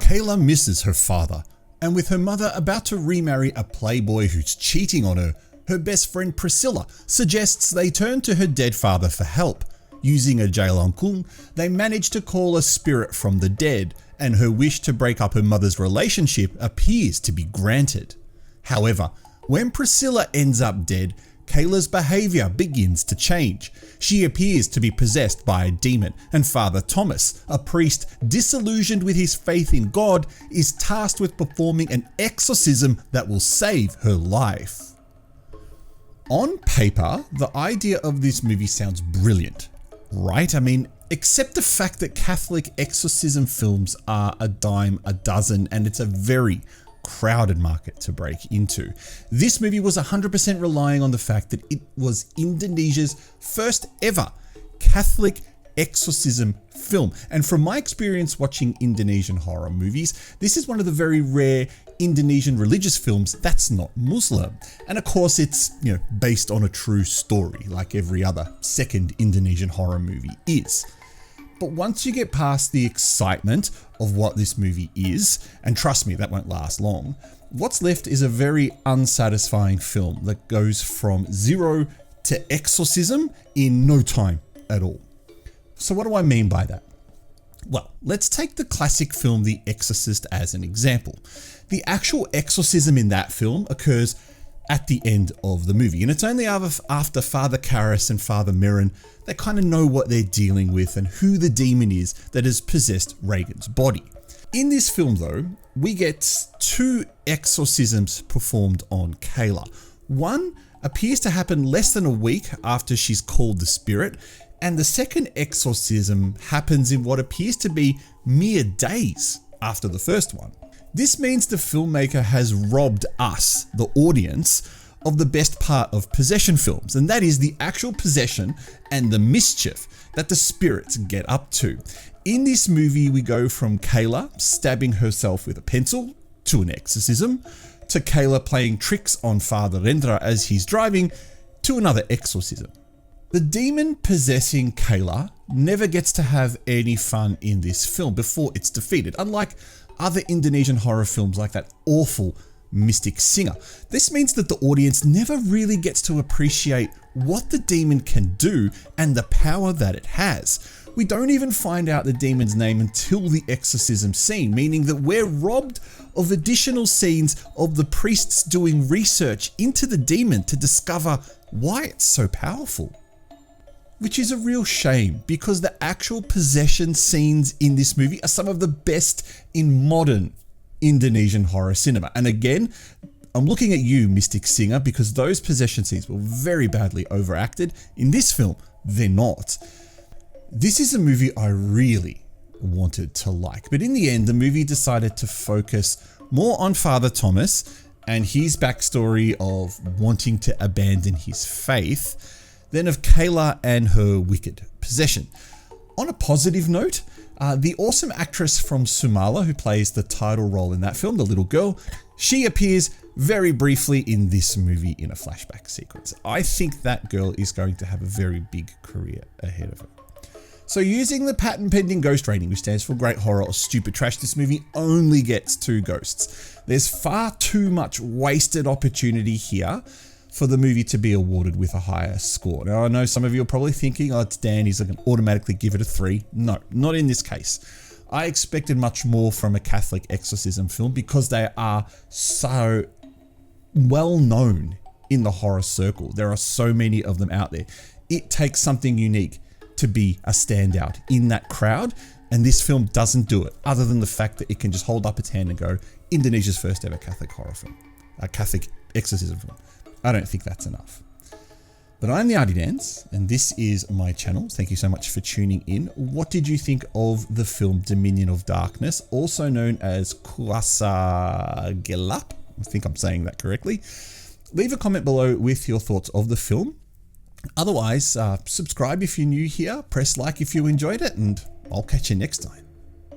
Kayla misses her father, and with her mother about to remarry a playboy who's cheating on her, her best friend Priscilla suggests they turn to her dead father for help. Using a Jailangkung, they manage to call a spirit from the dead, and her wish to break up her mother's relationship appears to be granted. However, when Priscilla ends up dead, Kayla's behaviour begins to change. She appears to be possessed by a demon, and Father Thomas, a priest disillusioned with his faith in God, is tasked with performing an exorcism that will save her life. On paper, the idea of this movie sounds brilliant, right? I mean, except the fact that Catholic exorcism films are a dime a dozen, and it's a very crowded market to break into. This movie was 100% relying on the fact that it was Indonesia's first ever Catholic exorcism film. And from my experience watching Indonesian horror movies, this is one of the very rare Indonesian religious films that's not Muslim. And of course it's, based on a true story like every other second Indonesian horror movie is. But once you get past the excitement of what this movie is, and trust me, that won't last long, what's left is a very unsatisfying film that goes from zero to exorcism in no time at all. So what do I mean by that? Well, let's take the classic film The Exorcist as an example. The actual exorcism in that film occurs at the end of the movie, and it's only after Father Karras and Father Mirren they kind of know what they're dealing with and who the demon is that has possessed Reagan's body. In this film though, we get two exorcisms performed on Kayla. One appears to happen less than a week after she's called the spirit, and the second exorcism happens in what appears to be mere days after the first one. This means the filmmaker has robbed us, the audience, of the best part of possession films, and that is the actual possession and the mischief that the spirits get up to. In this movie, we go from Kayla stabbing herself with a pencil to an exorcism, to Kayla playing tricks on Father Rendra as he's driving, to another exorcism. The demon possessing Kayla never gets to have any fun in this film before it's defeated, unlike other Indonesian horror films like that awful Mystic Singer. This means that the audience never really gets to appreciate what the demon can do and the power that it has. We don't even find out the demon's name until the exorcism scene, meaning that we're robbed of additional scenes of the priests doing research into the demon to discover why it's so powerful. Which is a real shame, because the actual possession scenes in this movie are some of the best in modern Indonesian horror cinema. And again, I'm looking at you, Mystic Singer, because those possession scenes were very badly overacted. In this film, they're not. This is a movie I really wanted to like, but in the end, the movie decided to focus more on Father Thomas and his backstory of wanting to abandon his faith than of Kayla and her wicked possession. On a positive note, the awesome actress from Sumala who plays the title role in that film, the little girl, she appears very briefly in this movie in a flashback sequence. I think that girl is going to have a very big career ahead of her. So using the patent pending ghost rating, which stands for great horror or stupid trash, this movie only gets 2 ghosts. There's far too much wasted opportunity here for the movie to be awarded with a higher score. Now, I know some of you are probably thinking, oh, it's Dan, he's going to automatically give it a 3. No, not in this case. I expected much more from a Catholic exorcism film because they are so well known in the horror circle. There are so many of them out there. It takes something unique to be a standout in that crowd, and this film doesn't do it, other than the fact that it can just hold up its hand and go, Indonesia's first ever Catholic horror film, a Catholic exorcism film. I don't think that's enough. But I'm the Arty Dans, and this is my channel. Thank you so much for tuning in. What did you think of the film Dominion of Darkness, also known as Kuasa Gelap? I think I'm saying that correctly. Leave a comment below with your thoughts of the film. Otherwise, subscribe if you're new here, press like if you enjoyed it, and I'll catch you next time.